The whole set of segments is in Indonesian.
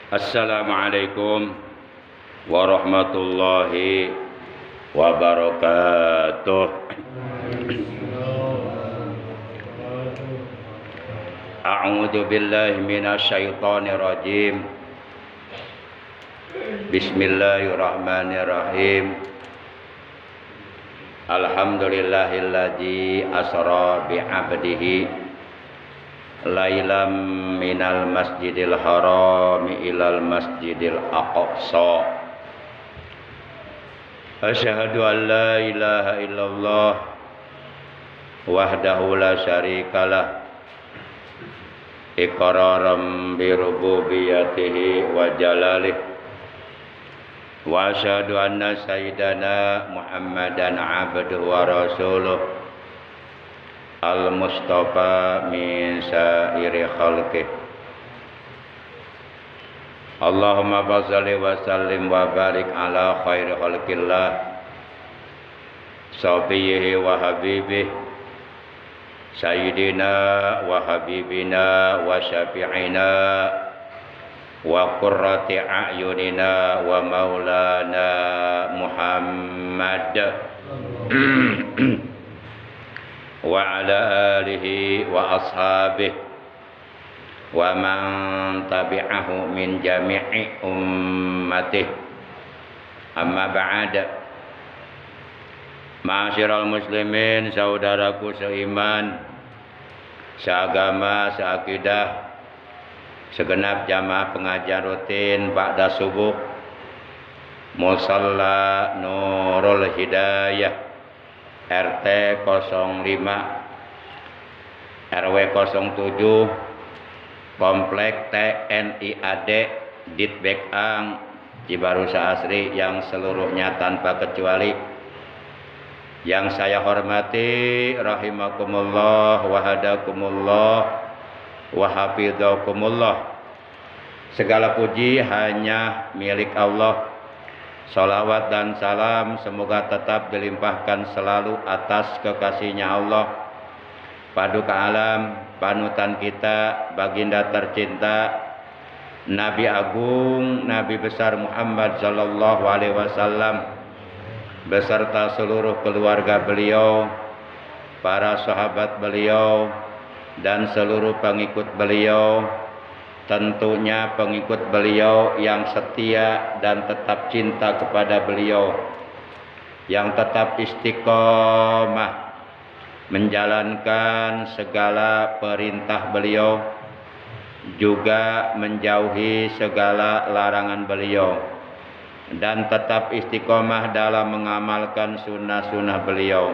Assalamualaikum warahmatullahi wabarakatuh. A'udzu billahi minasyaitonir rajim. Bismillahirrahmanirrahim. Alhamdulillahilladzi asra bi 'abdihi lailam minal masjidil haram ilal masjidil aqsa. Asyhadu an la ilaha illallah wahdahu la syarikalah iqraram bi rububiyyatihi wa jalalih wa asyhadu anna sayyidana Muhammadan abduhu wa rasuluh al-mustafa min sa'iri khalqih. Allahumma shalli wa sallim wa barik ala khairi khalqillah safiyihi wa habibih sayyidina wa habibina wa syafi'ina wa qurrati a'yunina wa maulana Muhammad wa ala alihi wa ashabihi wa man tabi'ahu min jami'i ummatihi. Amma ba'd. Ma'asyiral muslimin, saudaraku seiman, seagama, seakidah, segenap jamaah pengajian rutin ba'da subuh Musalla Nurul Hidayah RT 05 RW 07 Komplek TNI AD Ditbek Ang Cibarusah Asri yang seluruhnya tanpa kecuali yang saya hormati rahimakumullah wa hadakumullah wa hafidhakumullah. Segala puji hanya milik Allah. Salawat dan salam semoga tetap dilimpahkan selalu atas kekasihnya Allah, paduka alam, panutan kita, baginda tercinta, Nabi Agung, Nabi besar Muhammad sallallahu alaihi wasallam, beserta seluruh keluarga beliau, para sahabat beliau, dan seluruh pengikut beliau. Tentunya pengikut beliau yang setia dan tetap cinta kepada beliau, yang tetap istiqomah menjalankan segala perintah beliau, juga menjauhi segala larangan beliau, dan tetap istiqomah dalam mengamalkan sunnah-sunnah beliau,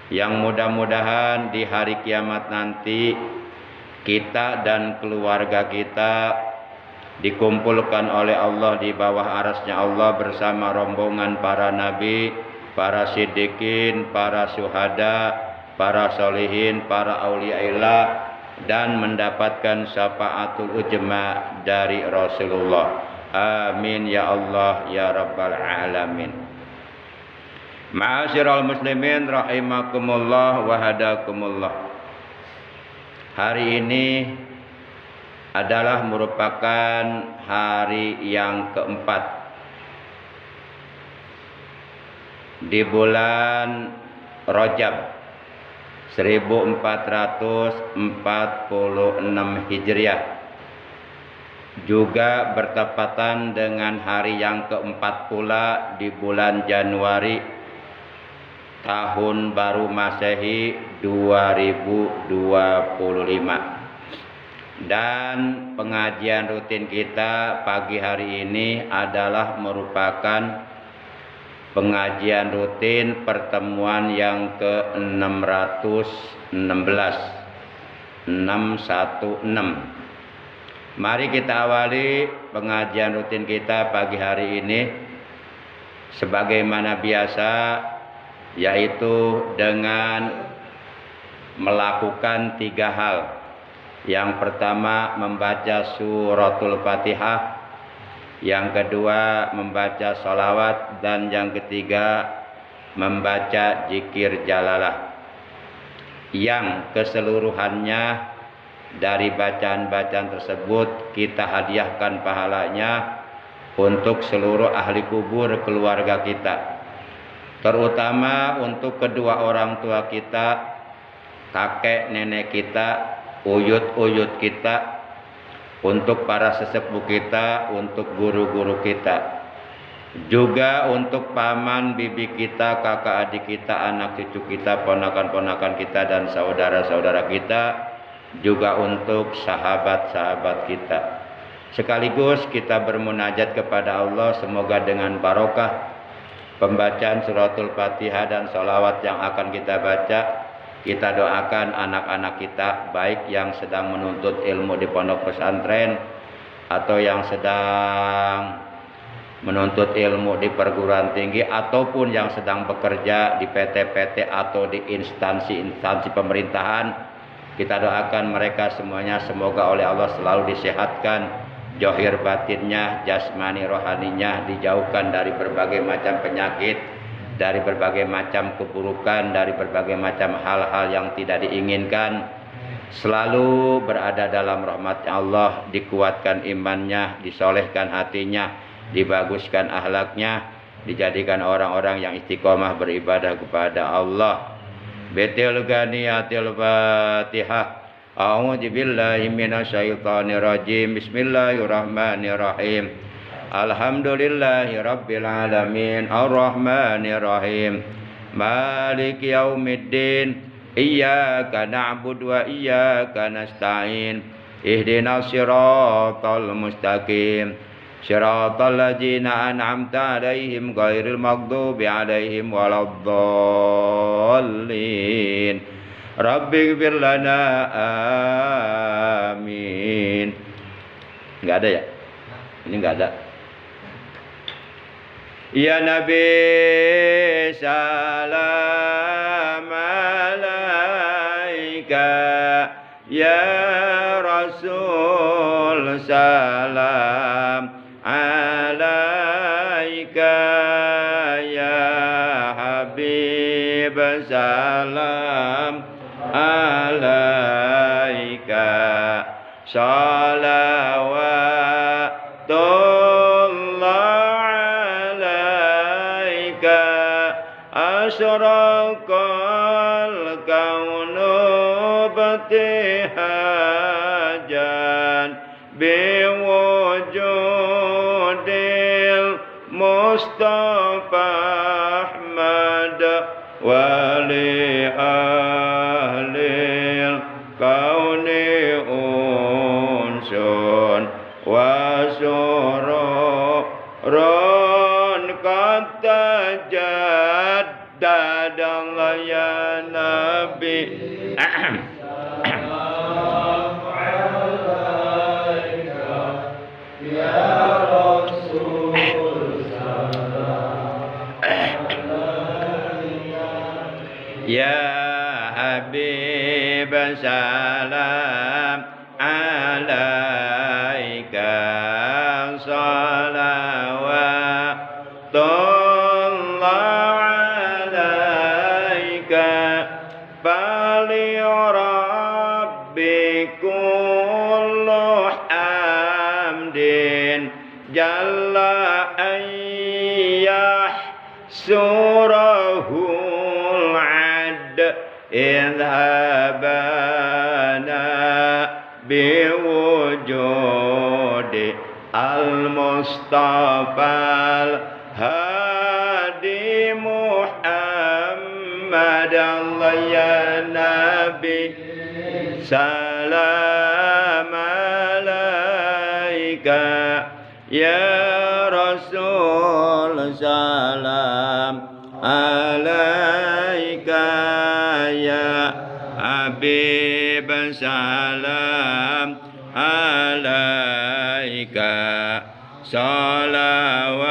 yang mudah-mudahan di hari kiamat nanti kita dan keluarga kita dikumpulkan oleh Allah di bawah arasnya Allah bersama rombongan para nabi, para siddiqin, para syuhada, para solihin, para auliaillah, dan mendapatkan syafaatul ujma dari Rasulullah. Amin ya Allah ya rabbal alamin. Ma'asyiral muslimin rahimakumullah wa hadakumullah. Hari ini adalah merupakan hari yang keempat di bulan Rajab 1446 Hijriah, juga bertepatan dengan hari yang keempat pula di bulan Januari tahun baru Masehi 2025. Dan pengajian rutin kita pagi hari ini adalah merupakan pengajian rutin pertemuan yang ke-616. Mari kita awali pengajian rutin kita pagi hari ini sebagaimana biasa, yaitu dengan melakukan 3 hal. Yang pertama membaca suratul Fatihah, yang kedua membaca sholawat, dan yang ketiga membaca zikir jalalah, yang keseluruhannya dari bacaan-bacaan tersebut kita hadiahkan pahalanya untuk seluruh ahli kubur keluarga kita, terutama untuk kedua orang tua kita, kakek nenek kita, uyut-uyut kita, untuk para sesepuh kita, untuk guru-guru kita, juga untuk paman bibi kita, kakak adik kita, anak cucu kita, ponakan-ponakan kita, dan saudara-saudara kita, juga untuk sahabat-sahabat kita. Sekaligus kita bermunajat kepada Allah, semoga dengan barokah pembacaan suratul Fatihah dan sholawat yang akan kita baca, kita doakan anak-anak kita, baik yang sedang menuntut ilmu di pondok pesantren atau yang sedang menuntut ilmu di perguruan tinggi, ataupun yang sedang bekerja di PT-PT atau di instansi-instansi pemerintahan. Kita doakan mereka semuanya semoga oleh Allah selalu disehatkan, zahir batinnya, jasmani rohaninya, dijauhkan dari berbagai macam penyakit, dari berbagai macam keburukan, dari berbagai macam hal-hal yang tidak diinginkan, selalu berada dalam rahmat Allah, dikuatkan imannya, disolehkan hatinya, dibaguskan akhlaknya, dijadikan orang-orang yang istiqomah beribadah kepada Allah. Betil ganiyatil Fatihah. A'udzu billahi minasyaitonir rajim. Bismillahirrahmanirrahim. Alhamdulillahi rabbil alamin, arrahmanir rahim, maliki yaumiddin, iyyaka na'budu wa iyyaka nasta'in, ihdinas siratal mustaqim, siratal ladzina an'amta 'alaihim ghairil maghdubi 'alaihim waladdallin. Rabbighfir lana, amin. Enggak ada ya? Ini enggak ada. Ya Nabi salam alaika, ya Rasul salam alaika, ya Habib salam alaika, asyraqal kaunu batihajan biwujudil Mustafa Ahmad wali ahlil kauni unsun wa sururun katajad dadallah ya Nabi. Ya Habib salam alaika, salawatullah alaika, bali rabbi kullu hamdin jalla ayyah surahul ad idhabana biwujudi al-Mustafa al-Hadi Muhammad. Allah ya Nabi salam alaika, ya Rasul salam alaika, ya Habib salam alaika, salawatullah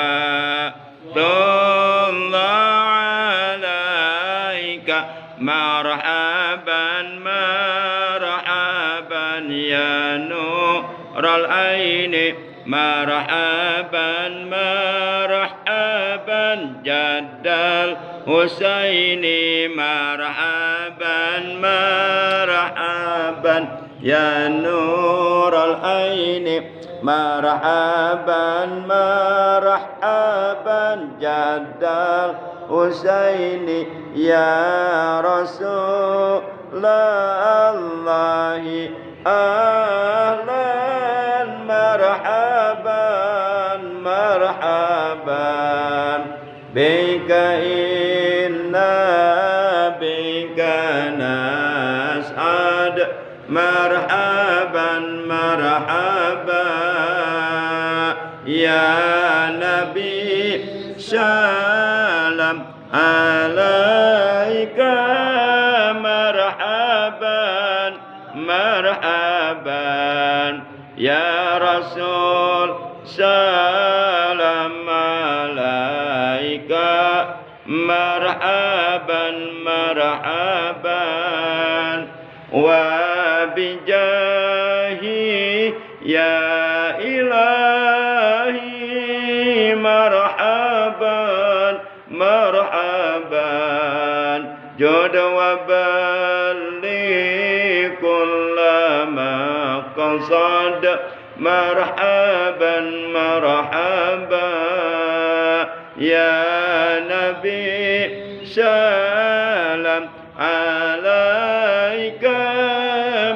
alaika, marhaban marhaban ya nural aini, marhaban marhaban jaddal Husaini, marhaban marhaban يا نور العين مرحبا مرحبا جد الحسين يا رسول الله أهلا مرحبا مرحبا بك إنا بك نسعد مرحبا مرحبا يا نبي سلام عليك مرحبا مرحبا يا رسول سلام عليك مرحبا مرحبا وبجاهي يا إلهي مرحبا مرحبا جد وبلغ كل ما قصد مرحبا مرحبا يا نبي سلام عليك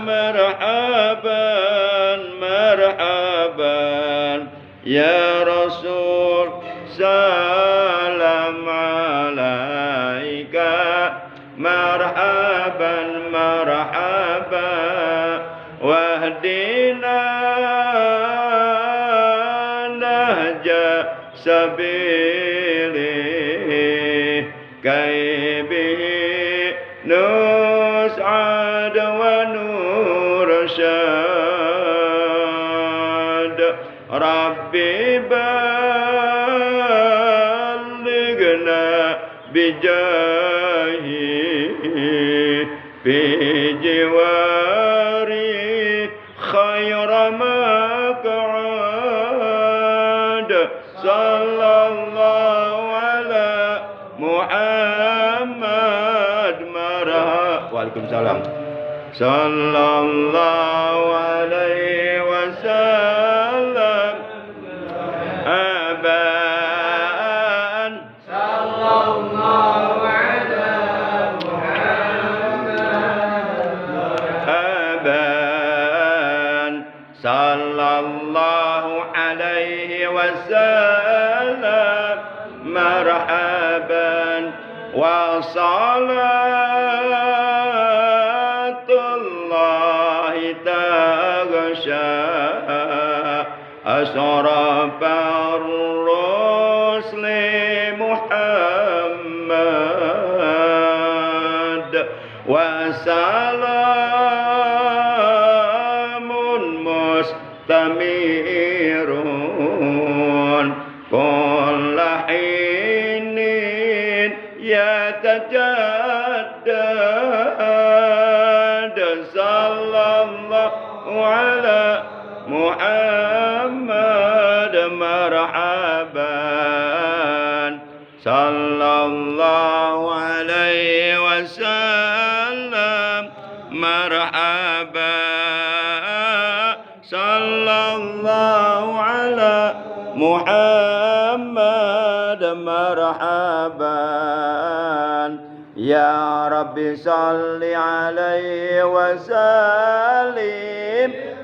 مرحبا مرحبا يا رسول سلام عليك مرحبا مرحبا واهدنا نهج سبيله كي به نسعد ونرشد ربي بلغنا بجاهه في جواري خير مقعد صلى الله على محمد وعليكم السلام صلى الله عليه وسلم أبان صلى الله على محمد أبان صلى الله عليه وسلم مرحبا وصلاة الله تغشى أشرف الرسل محمد وسلام مستمر كل حين يتجدد صلى الله على محمد مرحبا صلى الله عليه وسلم مرحبا صلى الله على محمد مرحبا يا رب صل عليه وسلم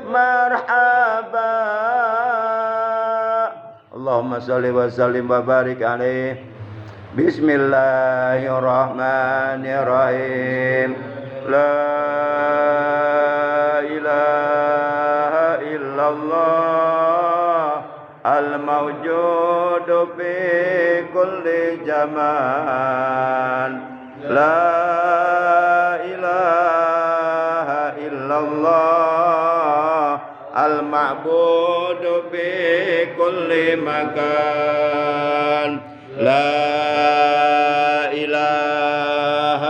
مرحبا اللهم صل وسلم وبارك عليه بسم الله الرحمن الرحيم لا إله إلا الله الموجود في كل زمان لا إله إلا الله المعبود في كل مكان لا إله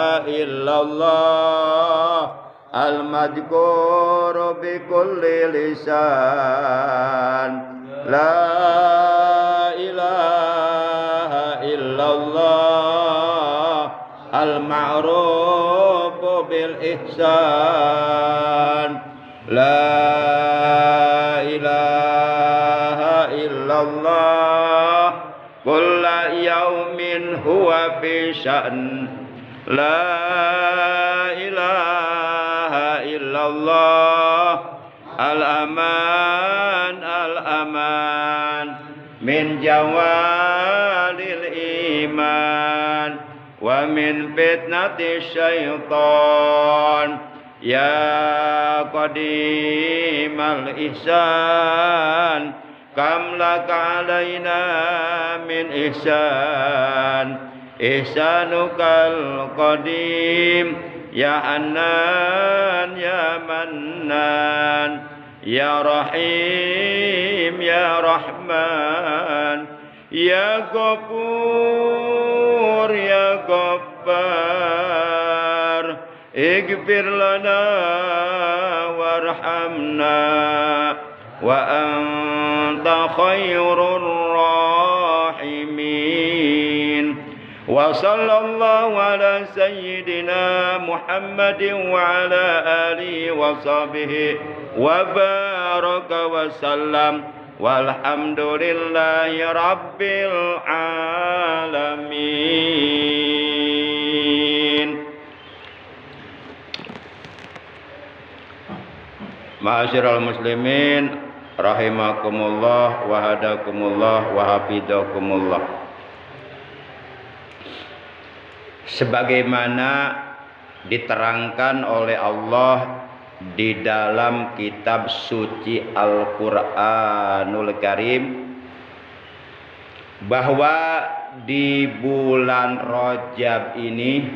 إلا الله المذكور بكل لسان لا إله إلا الله المعروف بالإحسان La ilaha illallah kulla yaumin huwa fi sya'n. La ilaha illallah al-aman al-aman min jawadil iman wa min fitnati syaitan. Ya qadimal ihsan kam laka alaina min ihsan ihsanukal qadim ya Hanan ya Mannan ya Rahim ya Rahman ya Ghafur ya Ghaffar ighfir lana warhamna wa anta khairur rahimin. Wa sallallahu ala sayyidina Muhammadin wa ala alihi wa sahbihi wa baraka wa sallam walhamdulillahi rabbil alamin. Ma'asyiral muslimin rahimakumullah wa hadakumullah wa hafizakumullah. Sebagaimana diterangkan oleh Allah di dalam kitab suci Al-Qur'anul Karim bahwa di bulan Rajab ini,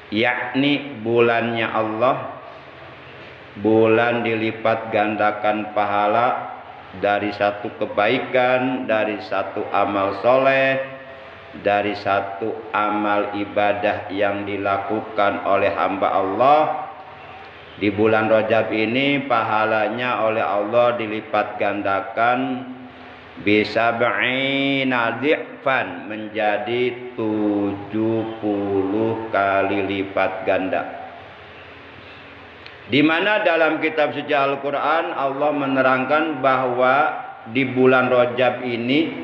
yakni bulannya Allah, bulan dilipat gandakan pahala dari satu kebaikan, dari satu amal soleh, dari satu amal ibadah yang dilakukan oleh hamba Allah. Di bulan Rajab ini pahalanya oleh Allah dilipat gandakan bisa ba'ina dhi'fan, menjadi 70 kali lipat ganda. Di mana dalam kitab suci Al-Quran Allah menerangkan bahwa di bulan Rajab ini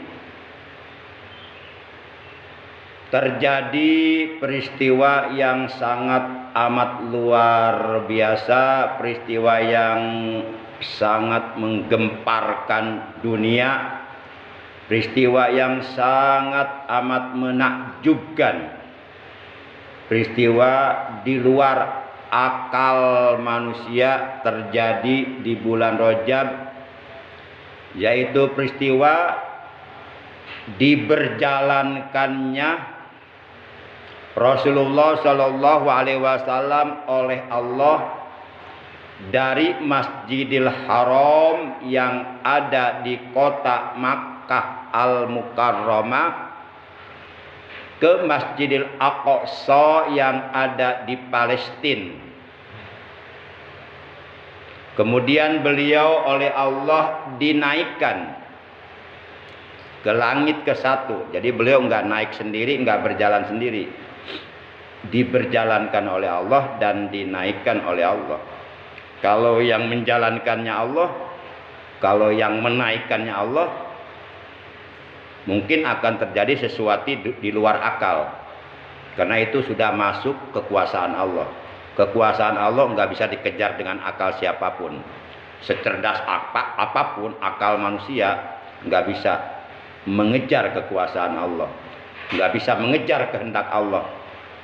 terjadi peristiwa yang sangat amat luar biasa, peristiwa yang sangat menggemparkan dunia, peristiwa yang sangat amat menakjubkan, peristiwa di luar akal manusia terjadi di bulan Rajab, yaitu peristiwa diberjalankannya Rasulullah Shallallahu Alaihi Wasallam oleh Allah dari Masjidil Haram yang ada di kota Makkah Al-Mukarramah ke Masjidil Aqsa yang ada di Palestina. Kemudian beliau oleh Allah dinaikkan ke langit ke-1. Jadi beliau enggak naik sendiri, enggak berjalan sendiri. Diberjalankan oleh Allah dan dinaikkan oleh Allah. Kalau yang menjalankannya Allah, kalau yang menaikkannya Allah, mungkin akan terjadi sesuatu di luar akal. Karena itu sudah masuk kekuasaan Allah. Kekuasaan Allah nggak bisa dikejar dengan akal siapapun. Secerdas apapun akal manusia nggak bisa mengejar kekuasaan Allah, nggak bisa mengejar kehendak Allah.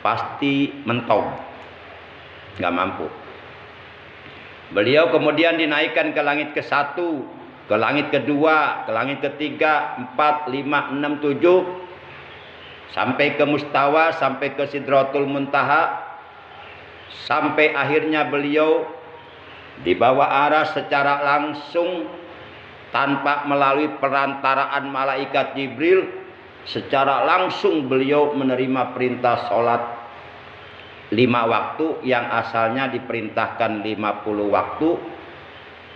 Pasti mentok, nggak mampu. Beliau kemudian dinaikkan ke langit ke-1, ke langit kedua, ke langit ketiga, 4, 5, 6, 7, sampai ke Mustawa, sampai ke Sidratul Muntaha, sampai akhirnya beliau dibawa arah secara langsung tanpa melalui perantaraan malaikat Jibril. Secara langsung beliau menerima perintah sholat 5 waktu yang asalnya diperintahkan 50 waktu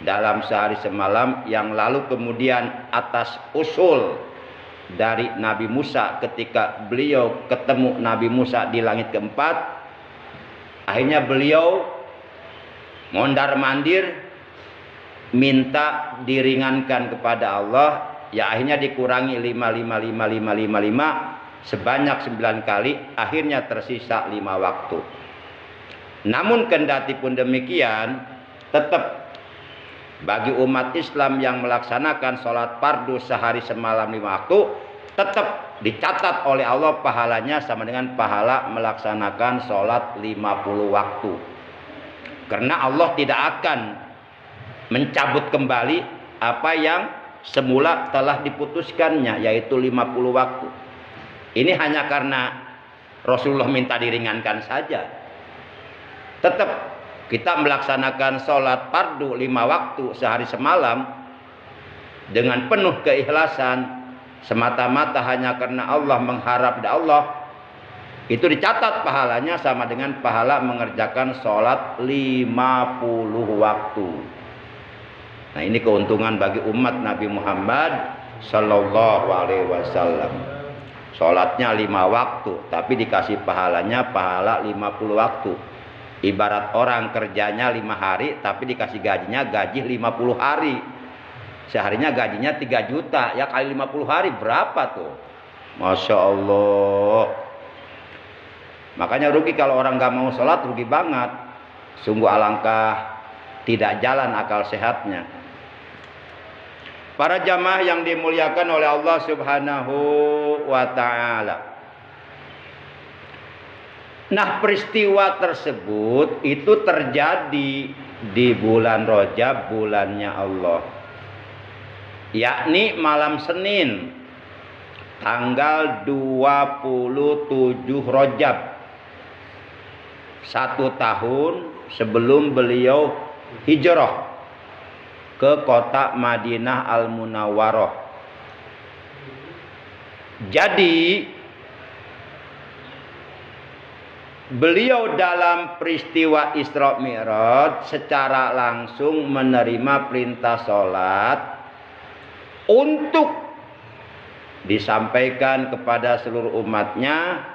dalam sehari semalam, yang lalu kemudian atas usul dari Nabi Musa ketika beliau ketemu Nabi Musa di langit keempat, akhirnya beliau mondar-mandir minta diringankan kepada Allah, ya akhirnya dikurangi 5 sebanyak 9 kali, akhirnya tersisa 5 waktu. Namun kendati pun demikian, tetap bagi umat Islam yang melaksanakan sholat fardu sehari semalam 5 waktu, tetap dicatat oleh Allah pahalanya sama dengan pahala melaksanakan sholat 50 waktu. Karena Allah tidak akan mencabut kembali apa yang semula telah diputuskannya, yaitu 50 waktu. Ini hanya karena Rasulullah minta diringankan saja. Tetap kita melaksanakan sholat fardu 5 waktu sehari semalam dengan penuh keikhlasan, semata-mata hanya karena Allah, mengharap dari Allah, itu dicatat pahalanya sama dengan pahala mengerjakan sholat 50 waktu. Nah, ini keuntungan bagi umat Nabi Muhammad Sallallahu Alaihi Wasallam. Sholatnya 5 waktu, tapi dikasih pahalanya pahala 50 waktu. Ibarat orang kerjanya 5 hari, tapi dikasih gajinya gaji 50 hari. Seharinya gajinya 3 juta, ya kali 50 hari berapa tuh? Masya Allah. Makanya rugi kalau orang gak mau sholat, rugi banget. Sungguh alangkah tidak jalan akal sehatnya. Para jamaah yang dimuliakan oleh Allah Subhanahu wa ta'ala. Nah, peristiwa tersebut itu terjadi di bulan Rajab, bulannya Allah. Yakni malam Senin tanggal 27 Rajab, 1 tahun sebelum beliau hijrah ke kota Madinah Al-Munawwarah. Jadi beliau dalam peristiwa Isra Mi'raj secara langsung menerima perintah sholat untuk disampaikan kepada seluruh umatnya.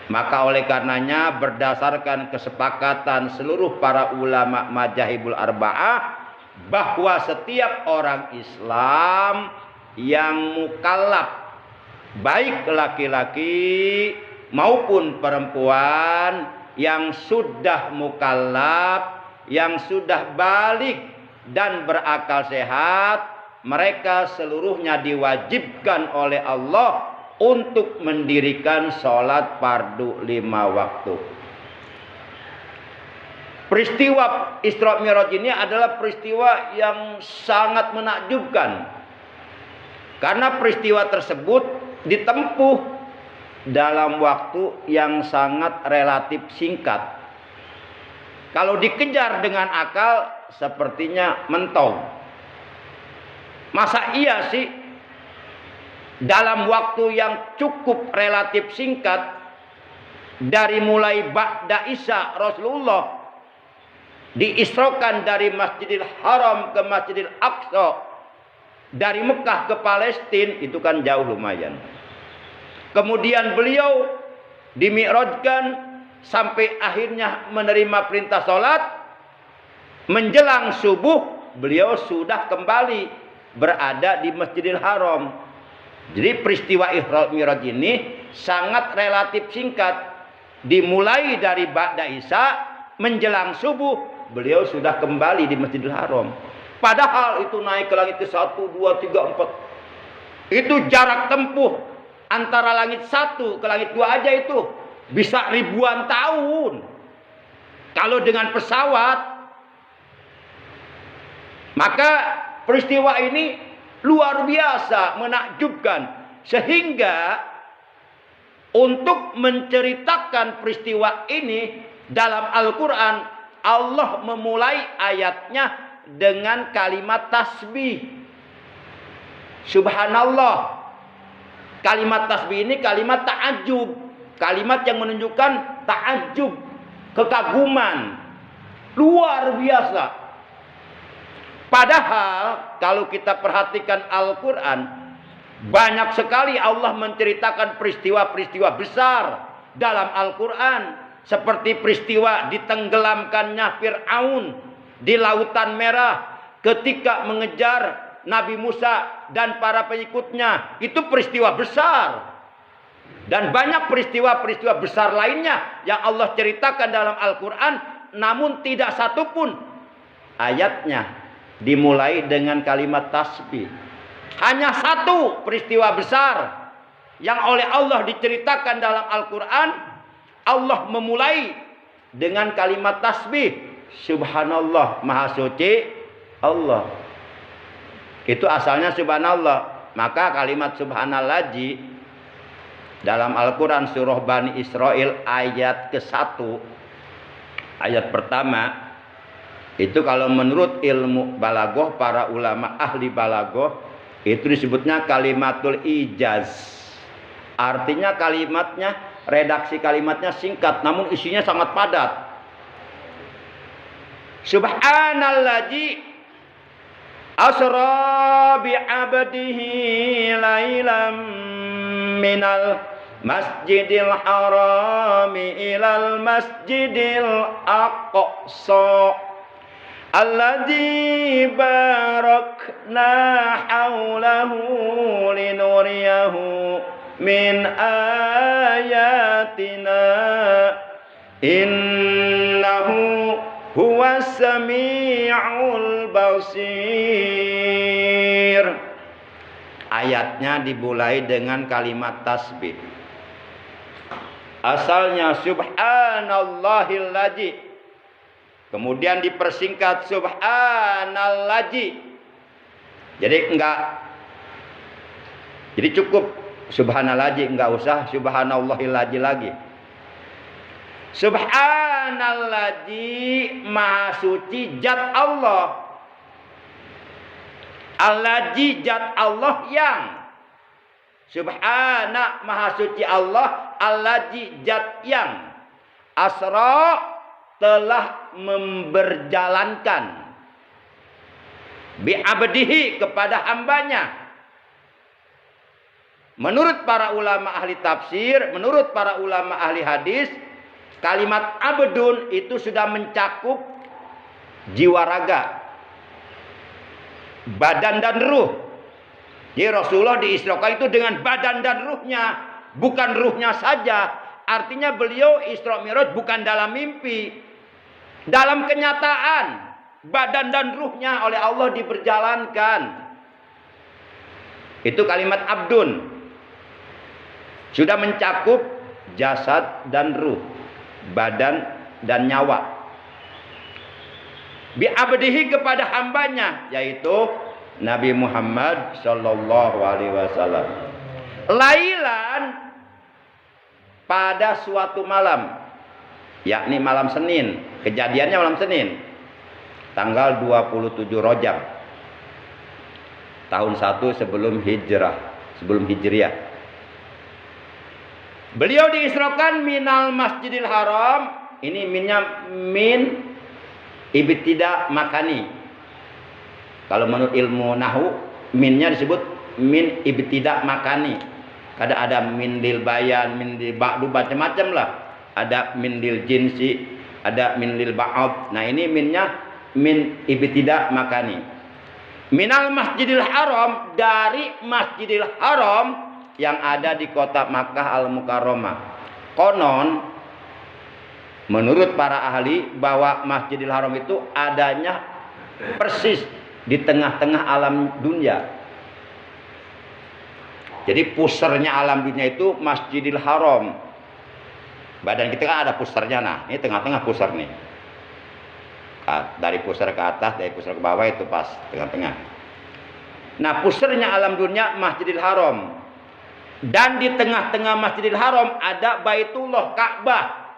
Maka oleh karenanya berdasarkan kesepakatan seluruh para ulama Madzhabul Arba'ah, bahwa setiap orang Islam yang mukallaf, baik laki-laki maupun perempuan, yang sudah mukallaf, yang sudah balik dan berakal sehat, mereka seluruhnya diwajibkan oleh Allah untuk mendirikan sholat fardu 5 waktu. Peristiwa Isra Mi'raj ini adalah peristiwa yang sangat menakjubkan. Karena peristiwa tersebut ditempuh dalam waktu yang sangat relatif singkat. Kalau dikejar dengan akal, sepertinya mentong. Masa iya sih dalam waktu yang cukup relatif singkat, dari mulai ba'da Isya Rasulullah diisrokan dari Masjidil Haram ke Masjidil Aqsa, dari Mekah ke Palestina, itu kan jauh lumayan. Kemudian beliau dimi'rajkan sampai akhirnya menerima perintah sholat. Menjelang subuh beliau sudah kembali berada di Masjidil Haram. Jadi peristiwa Isra Mi'raj ini sangat relatif singkat. Dimulai dari ba'da Isya, menjelang subuh beliau sudah kembali di Masjidil Haram. Padahal itu naik ke langit ke 1, 2, 3, 4. Itu jarak tempuh antara langit 1 ke langit 2 aja itu bisa ribuan tahun. Kalau dengan pesawat, maka peristiwa ini luar biasa menakjubkan. Sehingga untuk menceritakan peristiwa ini dalam Al-Quran, Allah memulai ayatnya dengan kalimat tasbih. Subhanallah. Kalimat tasbih ini kalimat ta'ajub. Kalimat yang menunjukkan ta'ajub, kekaguman. Luar biasa. Padahal kalau kita perhatikan Al-Quran, banyak sekali Allah menceritakan peristiwa-peristiwa besar dalam Al-Quran. Seperti peristiwa ditenggelamkannya Fir'aun di Lautan Merah ketika mengejar Nabi Musa dan para pengikutnya. Itu peristiwa besar. Dan banyak peristiwa-peristiwa besar lainnya yang Allah ceritakan dalam Al-Quran. Namun tidak satupun ayatnya dimulai dengan kalimat tasbih. Hanya satu peristiwa besar yang oleh Allah diceritakan dalam Al-Quran. Allah memulai dengan kalimat tasbih. Subhanallah, maha suci Allah. Itu asalnya subhanallah. Maka kalimat subhanallazi dalam Al-Quran surah Bani Israel ayat ke-1, ayat pertama, itu kalau menurut ilmu balaghah, para ulama ahli balaghah, itu disebutnya kalimatul ijaz. Artinya kalimatnya, redaksi kalimatnya singkat, namun isinya sangat padat. Subhanallazi asra bi'abdihi lailam minal masjidil harami ilal masjidil aqsa alladzi barakna haulahu linuriyahu min ayatina innahu huwas sami'ul basir. Ayatnya dimulai dengan kalimat tasbih. Asalnya subhanallahilladzi, kemudian dipersingkat subhanallazi. Jadi cukup subhanallazi, enggak usah subhanallahilladzi lagi. Subhanallazi, maha suci zat Allah. Allazi, zat Allah yang. Subhana, maha suci Allah. Allazi, zat yang. Asra, telah memberjalankan. Bi'abdihi, kepada hambanya. Menurut para ulama ahli tafsir, menurut para ulama ahli hadis, kalimat abdun itu sudah mencakup jiwa raga, badan dan ruh. Jadi Rasulullah diisrokan itu dengan badan dan ruhnya, bukan ruhnya saja. Artinya beliau Isra Mi'raj bukan dalam mimpi, dalam kenyataan badan dan ruhnya oleh Allah diperjalankan. Itu kalimat abdun, sudah mencakup jasad dan ruh, badan dan nyawa. Bi'abdihi, kepada hambanya, yaitu Nabi Muhammad sallallahu alaihi wasallam. Lailan, pada suatu malam, yakni malam Senin. Kejadiannya malam Senin, tanggal 27 Rajab, tahun 1 sebelum Hijriah. Beliau diisrokan minal Masjidil Haram. Ini minnya min ibtida makani. Kalau menurut ilmu nahwu, minnya disebut min ibtida makani. Kadang ada min lil bayan, min lil ba'du, macam-macam lah. Ada min lil jinsi, ada min lil ba'd. Nah, ini minnya min ibtida makani. Minal Masjidil Haram, dari Masjidil Haram yang ada di kota Makkah Al-Mukarramah. Konon menurut para ahli bahwa Masjidil Haram itu adanya persis di tengah-tengah alam dunia. Jadi pusernya alam dunia itu Masjidil Haram. Badan kita kan ada pusernya. Nah, ini tengah-tengah puser nih. Dari puser ke atas, dari puser ke bawah, itu pas tengah-tengah. Nah, pusernya alam dunia Masjidil Haram. Dan di tengah-tengah Masjidil Haram ada Baitullah, Ka'bah,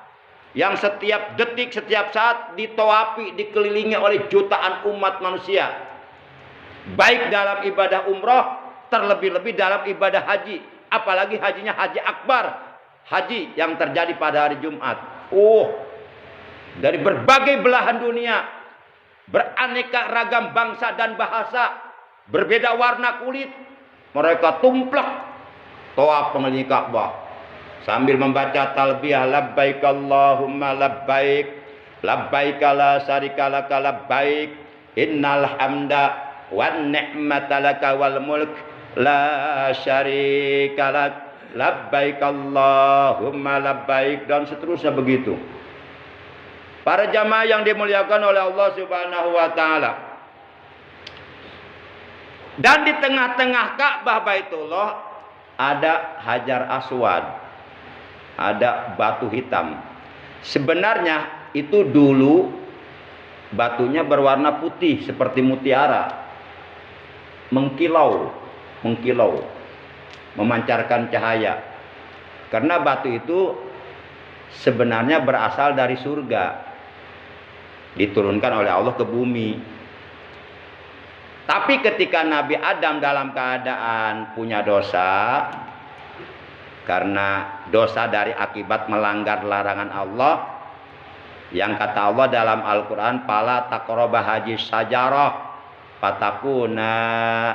yang setiap detik, setiap saat ditawafi, dikelilingi oleh jutaan umat manusia. Baik dalam ibadah umroh, terlebih-lebih dalam ibadah haji. Apalagi hajinya haji akbar, haji yang terjadi pada hari Jumat. Dari berbagai belahan dunia, beraneka ragam bangsa dan bahasa, berbeda warna kulit, mereka tumplek tawaf mengelilingi Ka'bah sambil membaca talbiyah labbaik Allahumma labbaik Labbaik la syarika laka labbaik innal hamda wan ni'mata laka wal mulk la syarika lak labbaik Allahumma labbaik, dan seterusnya begitu. Para jamaah yang dimuliakan oleh Allah Subhanahu wa taala. Dan di tengah-tengah Ka'bah Baitullah ada Hajar Aswad. Ada batu hitam. Sebenarnya itu dulu batunya berwarna putih seperti mutiara. Mengkilau, memancarkan cahaya. Karena batu itu sebenarnya berasal dari surga, diturunkan oleh Allah ke bumi. Tapi ketika Nabi Adam dalam keadaan punya dosa, karena dosa dari akibat melanggar larangan Allah, yang kata Allah dalam Al-Quran, fala taqraba hajis sajarah fatakuna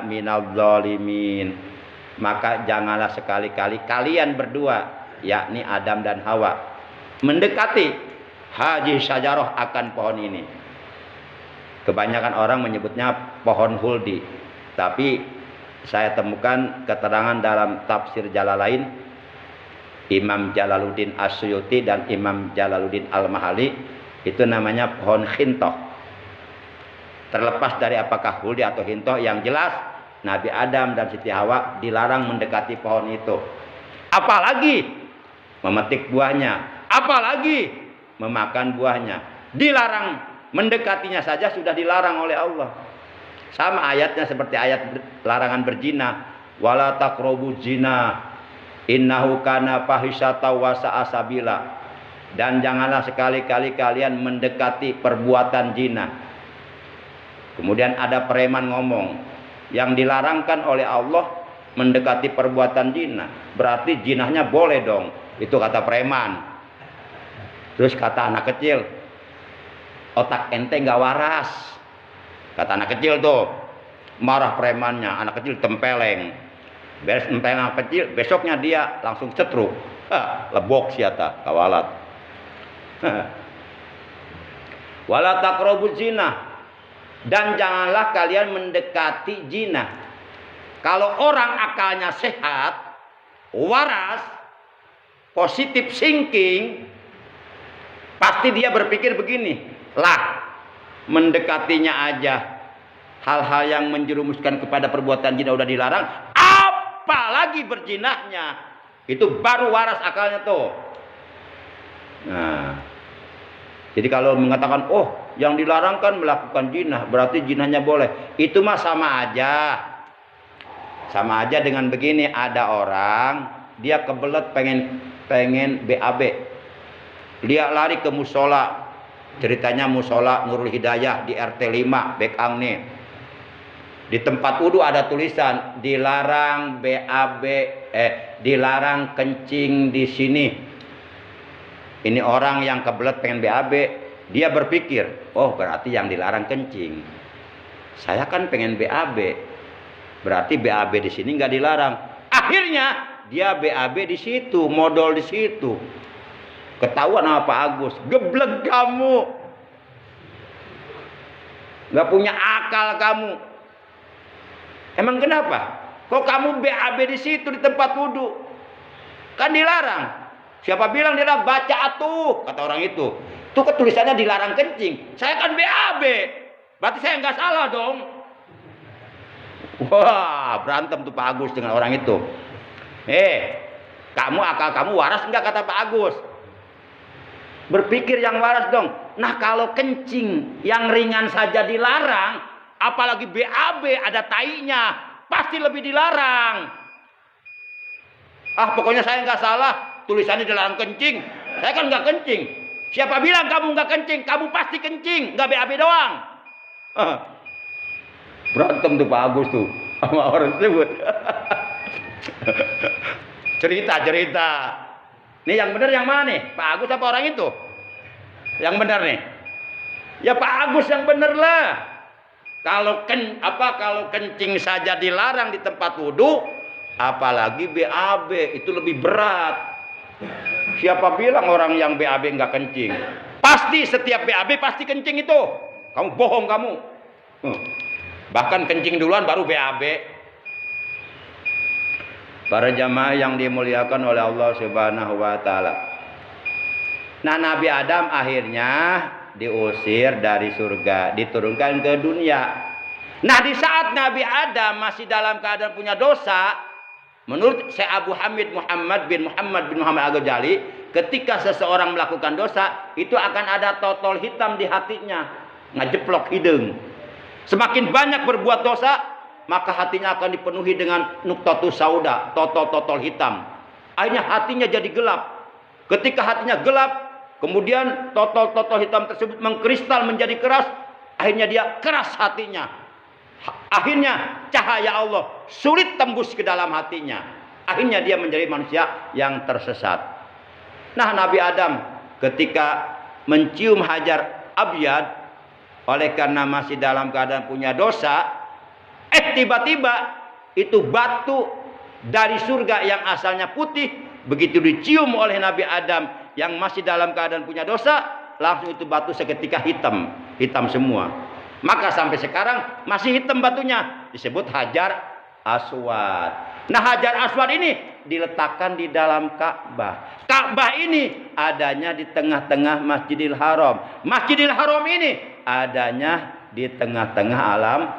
minadz zalimin, maka janganlah sekali-kali kalian berdua, yakni Adam dan Hawa, mendekati haji sajarah akan pohon ini. Kebanyakan orang menyebutnya pohon huldi, tapi saya temukan keterangan dalam tafsir Jalalain, Imam Jalaluddin As-Suyuti dan Imam Jalaluddin Al-Mahali, itu namanya pohon khintoh. Terlepas dari apakah huldi atau khintoh, yang jelas Nabi Adam dan Siti Hawa dilarang mendekati pohon itu. Apalagi memetik buahnya, apalagi memakan buahnya. Dilarang, mendekatinya saja sudah dilarang oleh Allah. Sama ayatnya seperti ayat larangan berzina, wala taqrabuz zina innahu kana fahisyata wa sa'a sabila, dan janganlah sekali-kali kalian mendekati perbuatan zina. Kemudian ada preman ngomong, yang dilarangkan oleh Allah mendekati perbuatan zina, berarti zinahnya boleh dong. Itu kata preman. Terus kata anak kecil, otak ente nggak waras. Kata anak kecil tuh, marah premannya. Anak kecil tempeleng. Beres empeng anak kecil, besoknya dia langsung cetruk. Lebok siata kawalat. Wala taqrabuz zina, dan janganlah kalian mendekati zina. Kalau orang akalnya sehat, waras, positif thinking, pasti dia berpikir begini, lah mendekatinya aja hal-hal yang menjerumuskan kepada perbuatan zina udah dilarang, apalagi berzinahnya, itu baru waras akalnya tuh. Nah, jadi kalau mengatakan, oh yang dilarang kan melakukan zina, berarti zinahnya boleh, itu mah sama aja. Sama aja dengan begini, ada orang dia kebelet pengen BAB, dia lari ke musola, ceritanya musola Nurul Hidayah di RT 5 Bekang nih. Di tempat wudhu ada tulisan dilarang BAB, dilarang kencing di sini. Ini orang yang kebelet pengen BAB, dia berpikir, oh berarti yang dilarang kencing. Saya kan pengen BAB, berarti BAB di sini nggak dilarang. Akhirnya dia BAB di situ, modal di situ. Ketahuan sama Pak Agus, geblek kamu, nggak punya akal kamu. Emang kenapa? Kok kamu BAB di situ di tempat wudhu? Kan dilarang. Siapa bilang dilarang? Baca atuh, kata orang itu. Itu ketulisannya dilarang kencing. Saya kan BAB, berarti saya nggak salah dong. Wah, berantem tuh Pak Agus dengan orang itu. Kamu akal kamu waras enggak, kata Pak Agus? Berpikir yang waras dong. Nah kalau kencing yang ringan saja dilarang, apalagi BAB ada tainya, pasti lebih dilarang. Pokoknya saya nggak salah, tulisannya dilarang kencing. Saya kan nggak kencing. Siapa bilang kamu nggak kencing? Kamu pasti kencing, nggak BAB doang. Berantem tuh Pak Agus tuh sama orang tersebut. cerita. Nih yang benar yang mana nih? Pak Agus apa orang itu? Yang benar nih? Ya Pak Agus yang benar lah. Kalau kencing saja dilarang di tempat wudhu, apalagi BAB, itu lebih berat. Siapa bilang orang yang BAB nggak kencing? Pasti setiap BAB pasti kencing itu. Kamu bohong kamu. Bahkan kencing duluan baru BAB. Para jamaah yang dimuliakan oleh Allah Subhanahu wa taala. Nah, Nabi Adam akhirnya diusir dari surga, diturunkan ke dunia. Nah, di saat Nabi Adam masih dalam keadaan punya dosa, menurut Syekh Abu Hamid Muhammad bin Muhammad Al-Ghazali, ketika seseorang melakukan dosa, itu akan ada totol hitam di hatinya, ngajeplok hidung. Semakin banyak berbuat dosa, maka hatinya akan dipenuhi dengan nuktatus sauda, totol hitam. Akhirnya hatinya jadi gelap. Ketika hatinya gelap, kemudian totol hitam tersebut mengkristal menjadi keras, akhirnya dia keras hatinya. Akhirnya cahaya Allah sulit tembus ke dalam hatinya. Akhirnya dia menjadi manusia yang tersesat. Nah, Nabi Adam ketika mencium hajar abyad, oleh karena masih dalam keadaan punya dosa, tiba-tiba itu batu dari surga yang asalnya putih, begitu dicium oleh Nabi Adam yang masih dalam keadaan punya dosa, langsung itu batu seketika hitam semua. Maka sampai sekarang masih hitam batunya, disebut Hajar Aswad. Nah, Hajar Aswad ini diletakkan di dalam Ka'bah. Ka'bah ini adanya di tengah-tengah Masjidil Haram. Masjidil Haram ini adanya di tengah-tengah alam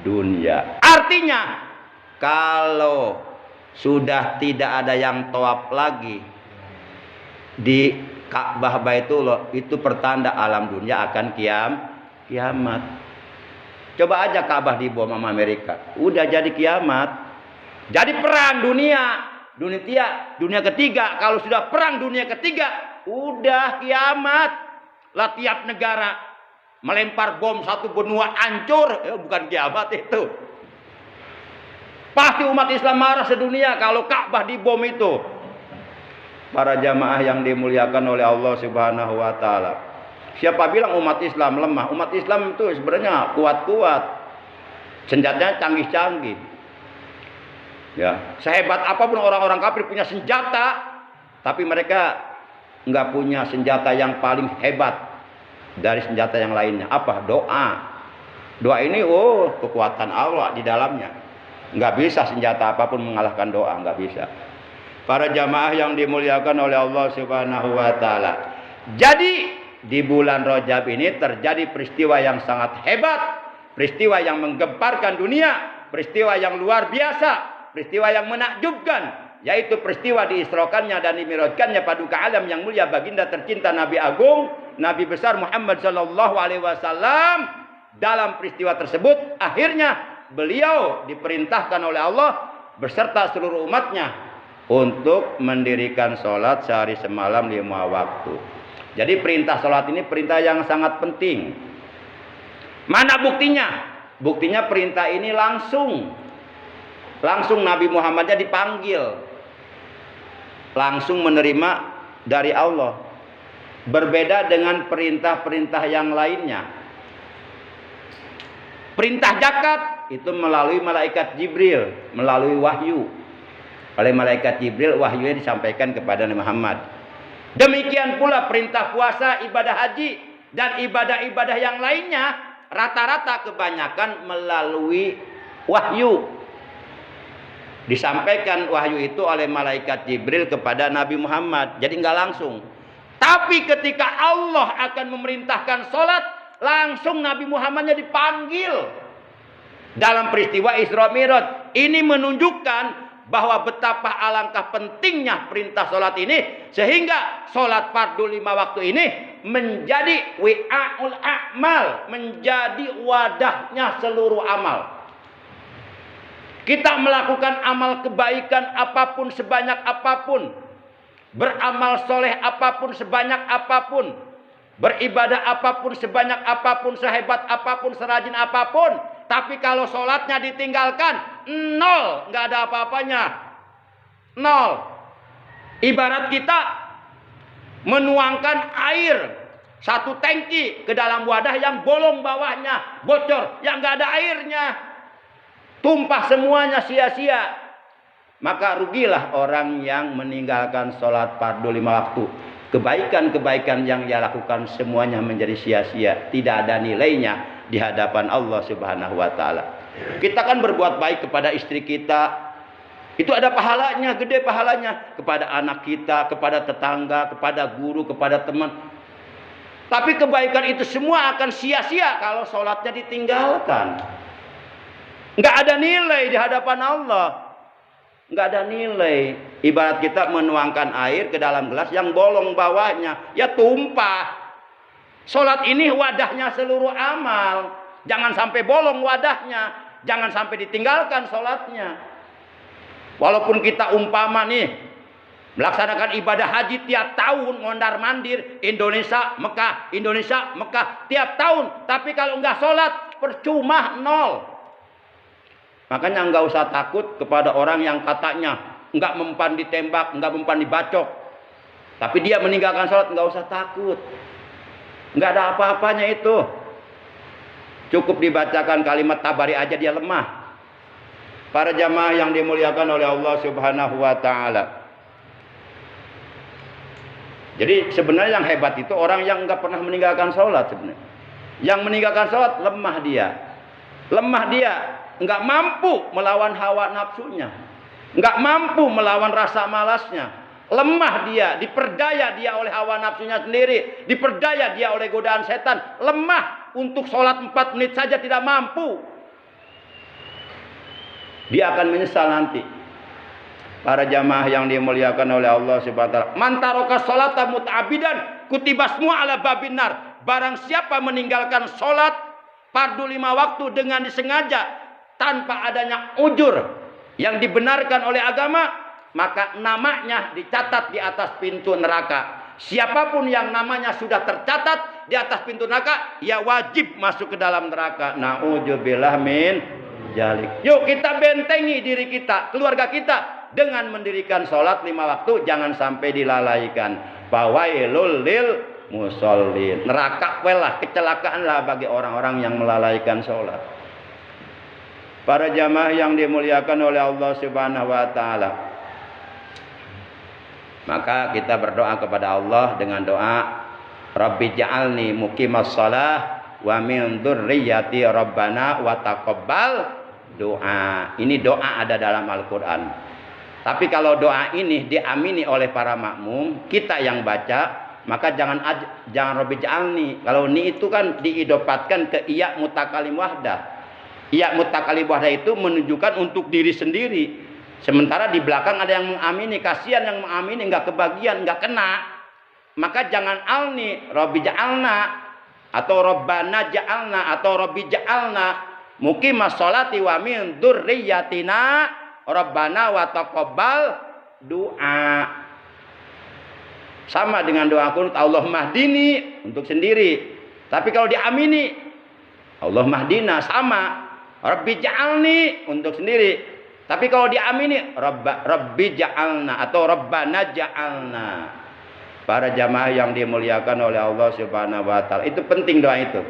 dunia. Artinya, kalau sudah tidak ada yang tawaf lagi di Ka'bah Baitullah, itu pertanda alam dunia akan kiamat. Coba aja Ka'bah dibom sama Amerika, udah jadi kiamat. Jadi perang dunia ketiga. Kalau sudah perang dunia ketiga, udah kiamat. Lah tiap negara melempar bom satu benua hancur, bukan kiamat itu. Pasti umat Islam marah sedunia kalau Ka'bah dibom itu. Para jamaah yang dimuliakan oleh Allah Subhanahu wa taala. Siapa bilang umat Islam lemah? Umat Islam itu sebenarnya kuat-kuat. Senjatanya canggih-canggih. Ya, sehebat apapun orang-orang kafir punya senjata, tapi mereka nggak punya senjata yang paling hebat dari senjata yang lainnya. Apa? Doa. Doa ini kekuatan Allah di dalamnya. Nggak bisa senjata apapun mengalahkan doa, nggak bisa. Para jamaah yang dimuliakan oleh Allah Subhanahu wa taala. Jadi di bulan Rajab ini terjadi peristiwa yang sangat hebat, peristiwa yang menggemparkan dunia, peristiwa yang luar biasa, peristiwa yang menakjubkan, yaitu peristiwa diisrokannya dan dimi'rajkannya paduka alam yang mulia baginda tercinta Nabi Agung, Nabi besar Muhammad sallallahu alaihi wasallam. Dalam peristiwa tersebut akhirnya beliau diperintahkan oleh Allah beserta seluruh umatnya untuk mendirikan sholat sehari semalam 5 waktu. Jadi perintah sholat ini perintah yang sangat penting. Mana buktinya? Buktinya perintah ini langsung Nabi Muhammadnya dipanggil, langsung menerima dari Allah. Berbeda dengan perintah-perintah yang lainnya. Perintah zakat itu melalui malaikat Jibril, melalui wahyu. Oleh malaikat Jibril wahyunya disampaikan kepada Nabi Muhammad. Demikian pula perintah puasa, ibadah haji, dan ibadah-ibadah yang lainnya rata-rata kebanyakan melalui wahyu. Disampaikan wahyu itu oleh malaikat Jibril kepada Nabi Muhammad. Jadi nggak langsung. Tapi ketika Allah akan memerintahkan sholat, langsung Nabi Muhammadnya dipanggil. Dalam peristiwa Isra Mi'raj ini menunjukkan bahwa betapa alangkah pentingnya perintah sholat ini, sehingga sholat fardu 5 waktu ini menjadi wi'aul a'mal, menjadi wadahnya seluruh amal. Kita melakukan amal kebaikan apapun, sebanyak apapun, beramal soleh apapun, sebanyak apapun, beribadah apapun, sebanyak apapun, sehebat apapun, serajin apapun, tapi kalau sholatnya ditinggalkan, nol, nggak ada apa-apanya, nol. Ibarat kita menuangkan air 1 tangki ke dalam wadah yang bolong bawahnya, bocor, yang nggak ada airnya, tumpah semuanya sia-sia. Maka rugilah orang yang meninggalkan sholat fardu 5 waktu. kebaikan-kebaikan yang dia lakukan semuanya menjadi sia-sia, tidak ada nilainya di hadapan Allah Subhanahu wa taala. Kita kan berbuat baik kepada istri kita, itu ada pahalanya, gede pahalanya, kepada anak kita, kepada tetangga, kepada guru, kepada teman. Tapi kebaikan itu semua akan sia-sia kalau sholatnya ditinggalkan. Nggak ada nilai di hadapan Allah. Nggak ada nilai. Ibarat kita menuangkan air ke dalam gelas yang bolong bawahnya, ya tumpah. Sholat ini wadahnya seluruh amal. Jangan sampai bolong wadahnya. Jangan sampai ditinggalkan sholatnya. Walaupun kita umpama nih melaksanakan ibadah haji tiap tahun mondar mandir Indonesia Mekah tiap tahun, tapi kalau nggak sholat percuma, nol. Makanya nggak usah takut kepada orang yang katanya nggak mempan ditembak, nggak mempan dibacok, tapi dia meninggalkan sholat. Nggak usah takut, nggak ada apa-apanya itu. Cukup dibacakan kalimat tabari aja dia lemah. Para jamaah yang dimuliakan oleh Allah Subhanahu wa taala. Jadi sebenarnya yang hebat itu orang yang enggak pernah meninggalkan sholat sebenarnya. Yang meninggalkan sholat lemah dia. Lemah dia, enggak mampu melawan hawa nafsunya. Enggak mampu melawan rasa malasnya. Lemah dia, diperdaya dia oleh hawa nafsunya sendiri, diperdaya dia oleh godaan setan. Lemah, untuk sholat 4 menit saja tidak mampu. Dia akan menyesal nanti. Para jamaah yang dimuliakan oleh Allah Subhanahu wa taala. Man taraka sholata muta'abidan kutibasmu ala babinar. Barang siapa meninggalkan sholat fardu 5 waktu dengan disengaja tanpa adanya ujur yang dibenarkan oleh agama, maka namanya dicatat di atas pintu neraka. Siapapun yang namanya sudah tercatat di atas pintu neraka, ya wajib masuk ke dalam neraka. Na'udzubillah min jalik. Yuk kita bentengi diri kita, keluarga kita dengan mendirikan sholat 5 waktu, jangan sampai dilalaikan. Fawailul lil musallin. Neraka welah, kecelakaan lah bagi orang-orang yang melalaikan sholat. Para jamaah yang dimuliakan oleh Allah Subhanahu wa taala. Maka kita berdoa kepada Allah dengan doa Rabbi ja'alni muqimas shalah wa min dzurriyyati rabbana wa taqabbal doa. Ini doa ada dalam Al-Quran. Tapi kalau doa ini diamini oleh para makmum, kita yang baca, maka jangan Rabbi ja'alni. Kalau ni itu kan diidopatkan ke iya mutakalim wahdah. Iya mutakalim wahdah itu menunjukkan untuk diri sendiri. Sementara di belakang ada yang mengamini. Kasihan yang mengamini nggak kebagian, nggak kena. Maka jangan alni, Rabbi ja'alna, atau Rabbana ja'alna, atau Rabbi ja'alna muqimas sholati wa min dzurriyyatina Rabbana wa taqabbal doa. Sama dengan doa kunut Allahumma hdini untuk sendiri. Tapi kalau diamini Allahumma hdina, sama Rabbi ja'alni untuk sendiri. Tapi kalau diamini Rabbi ja'alna atau Rabbana ja'alna. Para jamaah yang dimuliakan oleh Allah Subhanahu wa taala, itu penting doa itu.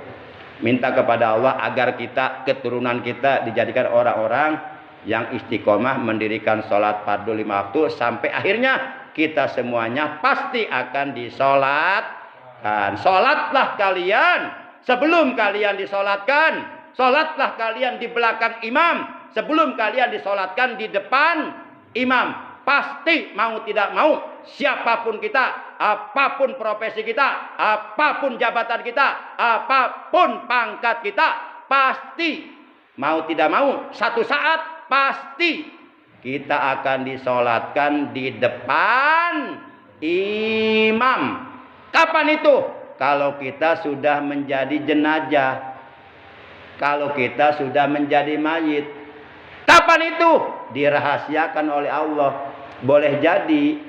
Minta kepada Allah agar kita, keturunan kita dijadikan orang-orang yang istiqomah mendirikan sholat fardu 5 waktu sampai akhirnya kita semuanya pasti akan disolatkan. Sholatlah kalian sebelum kalian disolatkan. Sholatlah kalian di belakang imam sebelum kalian disolatkan di depan imam. Pasti mau tidak mau, siapapun kita, apapun profesi kita, apapun jabatan kita, apapun pangkat kita, pasti mau tidak mau satu saat pasti kita akan disolatkan di depan imam. Kapan itu? Kalau kita sudah menjadi jenazah, kalau kita sudah menjadi mayit. Kapan itu? Dirahasiakan oleh Allah. Boleh jadi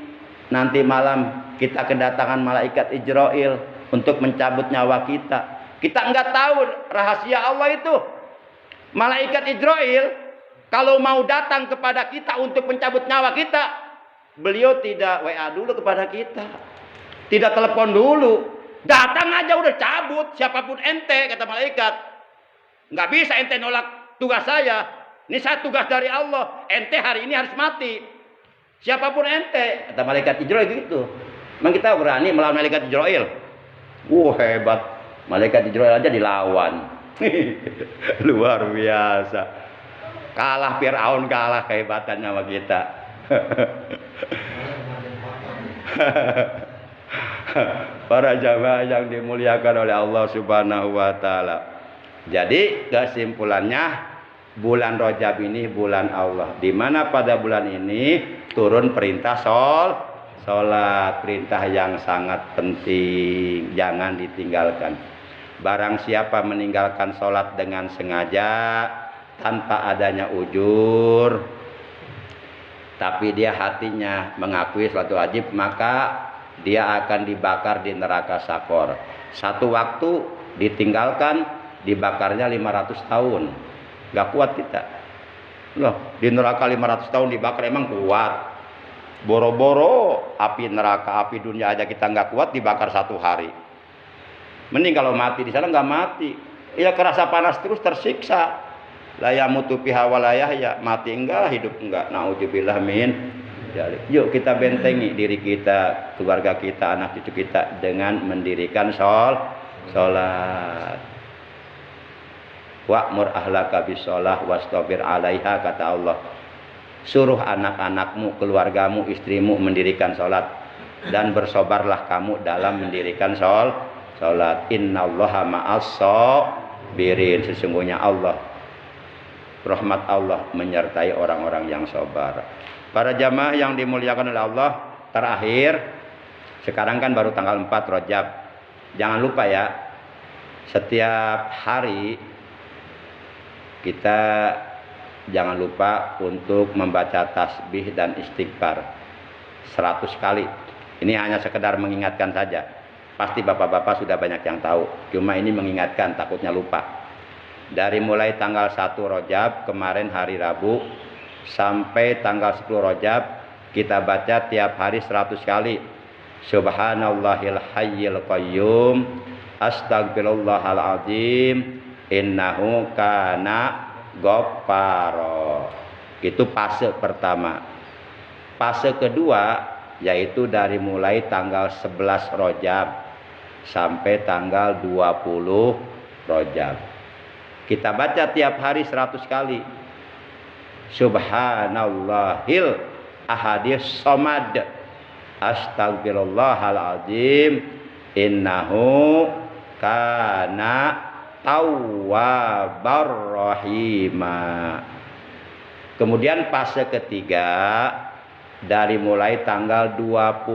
nanti malam kita kedatangan malaikat Israil untuk mencabut nyawa kita. Kita enggak tahu rahasia Allah itu. Malaikat Israil kalau mau datang kepada kita untuk mencabut nyawa kita, beliau tidak WA dulu kepada kita. Tidak telepon dulu. Datang aja udah cabut, siapapun ente, kata malaikat. Enggak bisa ente nolak tugas saya. Ini saya tugas dari Allah. Ente hari ini harus mati. Siapapun ente, kata malaikat Israil gitu. Memang kita berani melawan malaikat Jibril. Hebat. Malaikat Jibril aja dilawan. Luar biasa. Kalah Firaun, kalah kehebatannya sama kita. Para jamaah yang dimuliakan oleh Allah Subhanahu wa taala. Jadi kesimpulannya, bulan Rajab ini bulan Allah, di mana pada bulan ini turun perintah salat, perintah yang sangat penting, jangan ditinggalkan. Barang siapa meninggalkan salat dengan sengaja tanpa adanya ujur, tapi dia hatinya mengakui suatu wajib, maka dia akan dibakar di neraka Sakor. Satu waktu ditinggalkan, dibakarnya 500 tahun. Gak kuat kita. Loh, di neraka 500 tahun dibakar emang kuat? Boro-boro api neraka, api dunia aja kita nggak kuat, dibakar 1 hari. Mending kalau mati di sana nggak mati. Ya kerasa panas terus, tersiksa. La yamutu fiha wa la yahya, mati enggak, hidup enggak. Nauzubillah min dzalik. Yuk kita bentengi diri kita, keluarga kita, anak cucu kita dengan mendirikan salat. Wa'mur ahlaka bisolah wastabir 'alaiha, kata Allah. Suruh anak-anakmu, keluargamu, istrimu mendirikan salat dan bersabarlah kamu dalam mendirikan salat. Innallaha ma'as sabirin, sesungguhnya Allah, rahmat Allah menyertai orang-orang yang sabar. Para jamaah yang dimuliakan oleh Allah, terakhir, sekarang kan baru tanggal 4 Rajab. Jangan lupa ya, setiap hari kita jangan lupa untuk membaca tasbih dan istighfar 100 kali. Ini hanya sekedar mengingatkan saja. Pasti bapak-bapak sudah banyak yang tahu. Cuma ini mengingatkan, takutnya lupa. Dari mulai tanggal 1 Rajab kemarin hari Rabu sampai tanggal 10 Rajab kita baca tiap hari 100 kali. Subhanallahil hayyil qayyum, astagfirullahal azim, innahu kana ghaffara. Itu fase pertama. Fase kedua yaitu dari mulai tanggal 11 Rajab sampai tanggal 20 Rajab. Kita baca tiap hari 100 kali. Subhanallahil ahadis somad, astagfirullahal azim, innahu kana tawwabar rahima. Kemudian fase ketiga dari mulai tanggal 21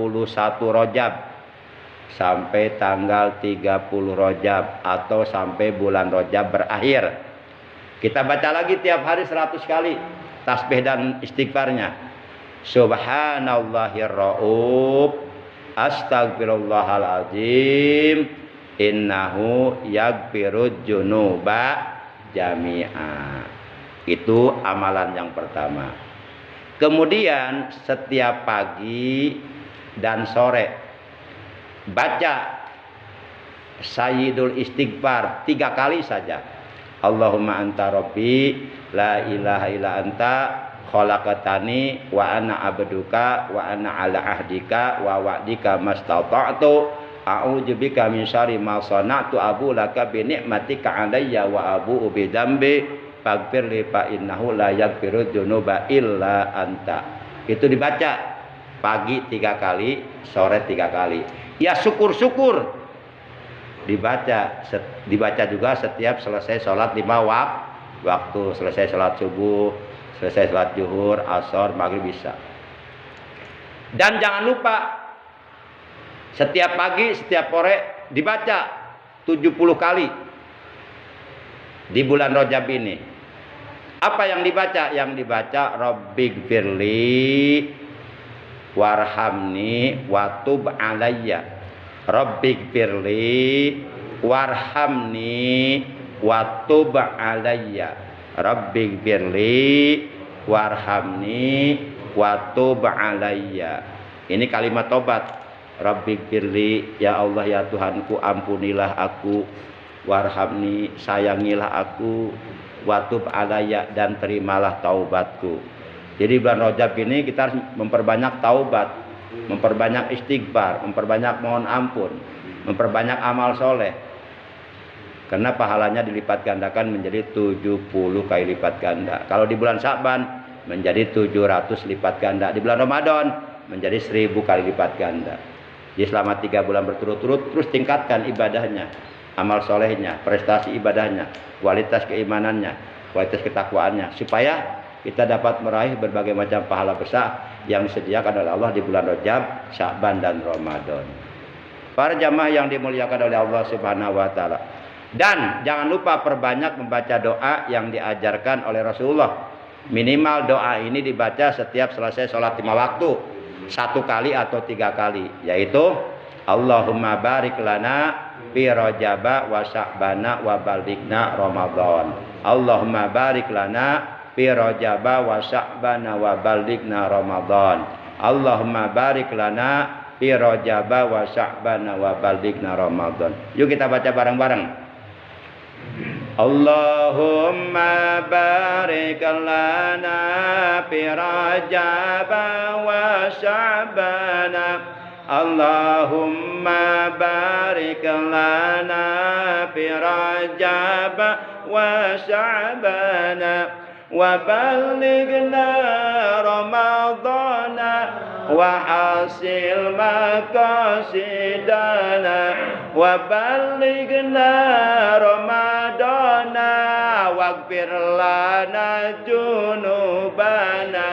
Rajab sampai tanggal 30 Rajab atau sampai bulan Rajab berakhir. Kita baca lagi tiap hari 100 kali tasbih dan istighfarnya. Subhanallahir rauf, astagfirullahal azim, innahu yaghfirud dzunuba jami'a. Itu amalan yang pertama. Kemudian setiap pagi dan sore baca Sayyidul Istighfar 3 kali saja. Allahumma anta rabbi la ilaha illa anta khalaqtani wa ana abduka wa ana ala ahdika wa wa'dika mastata'tu a'udzubika min syarri ma sana'tu abu laka bi ni'matika 'alayya wa abu bi dzambi faghfir li fa innahu la yaghfiru dzunuba illa anta. Itu dibaca pagi 3 kali, sore 3 kali. Ya syukur-syukur dibaca juga setiap selesai sholat 5 waktu, selesai sholat subuh, selesai sholat zuhur, asar, maghrib, isya. Dan jangan lupa setiap pagi, setiap sore dibaca 70 kali di bulan Rajab ini. Apa yang dibaca? Yang dibaca Rabbighfirli warhamni watub alayya. Rabbighfirli warhamni watub alayya. Rabbighfirli warhamni watub alayya. Ini kalimat tobat. Rabbighfirli, ya Allah ya Tuhanku, ampunilah aku, warhamni, sayangilah aku, watub alayya, dan terimalah taubatku. Jadi bulan Rajab ini kita harus memperbanyak taubat. memperbanyak istighfar, memperbanyak mohon ampun, memperbanyak amal soleh. Karena pahalanya dilipat gandakan menjadi 70 kali lipat ganda. Kalau di bulan Sya'ban menjadi 700 lipat ganda. Di bulan Ramadan menjadi 1000 kali lipat ganda. Jadi selama 3 bulan berturut-turut terus tingkatkan ibadahnya, amal solehnya, prestasi ibadahnya, kualitas keimanannya, kualitas ketakwaannya, supaya kita dapat meraih berbagai macam pahala besar yang disediakan oleh Allah di bulan Rajab, Sya'ban dan Ramadan. Para jamaah yang dimuliakan oleh Allah Subhanahu wa taala. Dan jangan lupa perbanyak membaca doa yang diajarkan oleh Rasulullah. Minimal doa ini dibaca setiap selesai sholat 5 waktu, 1 kali atau 3 kali, yaitu Allahumma barik lana fi Rajaba wa Sya'bana wa balighna Ramadan. Allahumma barik lana fi Rajaba wa Sya'bana wa balighna Ramadan. Allahumma barik lana fi Rajaba wa Sya'bana wa balighna Ramadan. Yuk kita baca bareng-bareng. Allahumma barik lana fi Rajab wa Sya'ban. Allahumma barik lana fi Rajab wa Sya'ban wa balighna Ramadan wa hasil maqasidana wa balighna Ramadana waghfir lana junubana.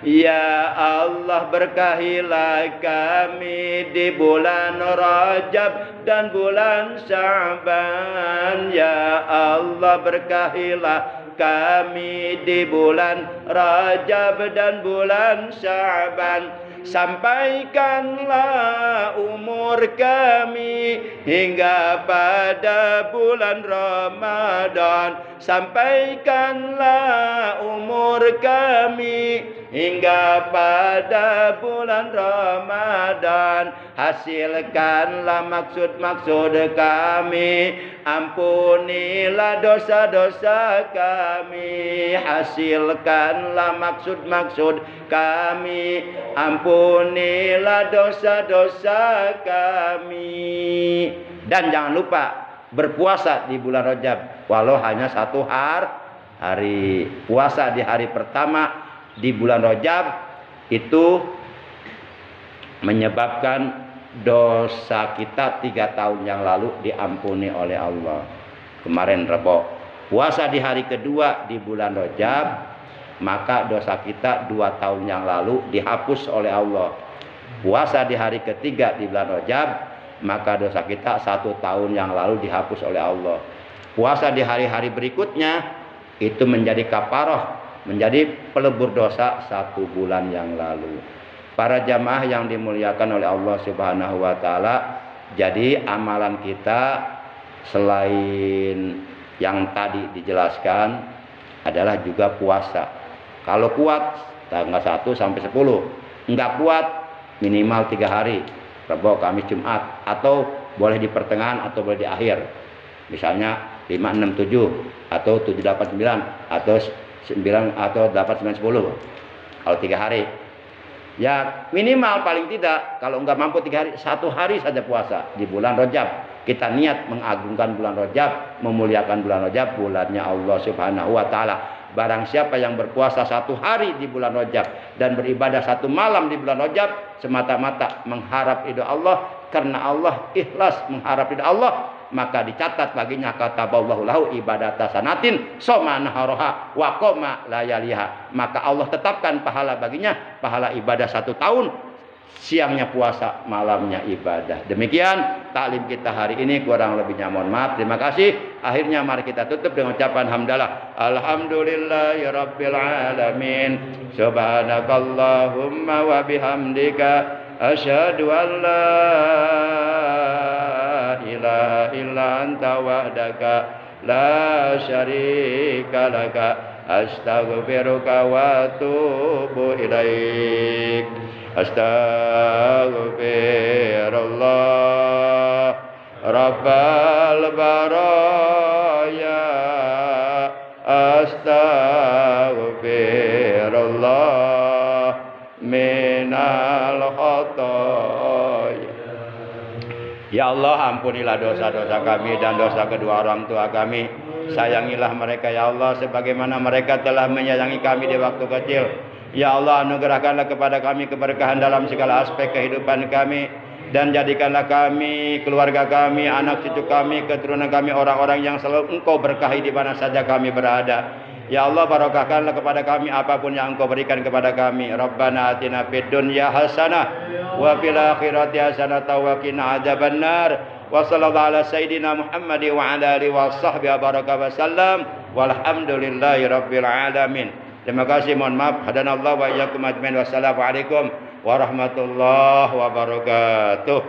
Ya Allah, berkahilah kami di bulan Rajab dan bulan Sya'ban. Ya Allah, berkahilah kami di bulan Rajab dan bulan Sya'ban. Sampaikanlah umur kami hingga pada bulan Ramadan. Sampaikanlah umur kami hingga pada bulan Ramadan. Hasilkanlah maksud-maksud kami, ampunilah dosa-dosa kami. Hasilkanlah maksud-maksud kami, ampunilah dosa-dosa kami. Dan jangan lupa berpuasa di bulan Rajab, walau hanya 1 hari. Puasa di hari pertama di bulan Rajab itu menyebabkan dosa kita 3 tahun yang lalu diampuni oleh Allah. Kemarin Rebo puasa di hari kedua di bulan Rajab, maka dosa kita 2 tahun yang lalu dihapus oleh Allah. Puasa di hari ketiga di bulan Rajab, maka dosa kita 1 tahun yang lalu dihapus oleh Allah. Puasa di hari-hari berikutnya itu menjadi kafarah, menjadi pelebur dosa 1 bulan yang lalu. Para jamaah yang dimuliakan oleh Allah Subhanahu wa taala, jadi amalan kita selain yang tadi dijelaskan adalah juga puasa. Kalau kuat tanggal 1 sampai 10, enggak kuat minimal 3 hari, Rabu, Kamis, Jumat, atau boleh di pertengahan atau boleh di akhir. Misalnya 5, 6, 7 atau 7, 8, 9 atau 9 atau 8, 9, 10. Kalau 3 hari. Ya minimal paling tidak kalau enggak mampu 3 hari, 1 hari saja puasa di bulan Rajab. Kita niat mengagungkan bulan Rajab, memuliakan bulan Rajab, bulannya Allah Subhanahu wa taala. Barang siapa yang berpuasa 1 hari di bulan Rajab dan beribadah 1 malam di bulan Rajab semata-mata mengharap ridha Allah, karena Allah ikhlas mengharap ridha Allah, maka dicatat baginya kataballahu lahu ibadata sanatin soma naharoha wa qoma layaliha. Maka Allah tetapkan pahala baginya, pahala ibadah 1 tahun, siangnya puasa, malamnya ibadah. Demikian taklim kita hari ini, kurang lebihnya mohon maaf. Terima kasih. Akhirnya mari kita tutup dengan ucapan hamdalah. Alhamdulillahirabbil alamin. Subhanakallahumma wa bihamdika asyhadu an la ilaha illa anta wahdaka la syarika laka astaghfiruka wa atubu ilaik. Astaghfirullah Rabbal baraya, astaghfirullah minal khataya Ya Allah, ampunilah dosa-dosa kami dan dosa kedua orang tua kami. Sayangilah mereka ya Allah sebagaimana mereka telah menyayangi kami di waktu kecil. Ya Allah, anugerahkanlah kepada kami keberkahan dalam segala aspek kehidupan kami, dan jadikanlah kami, keluarga kami, anak cucu kami, keturunan kami orang-orang yang selalu Engkau berkahi di mana saja kami berada. Ya Allah, barokahkanlah kepada kami apapun yang Engkau berikan kepada kami. Rabbana atina fid dunya hasanah wa fil akhirati hasanah wa qina adzabannar. Wa sallallahu ala sayyidina Muhammad wa ala alihi wa sahbihi baraka wa sallam. Walhamdulillahi rabbil alamin. Terima kasih, mohon maaf. Hadanallahu wa iyyakum ajmain. Wassalamualaikum warahmatullahi wabarakatuh.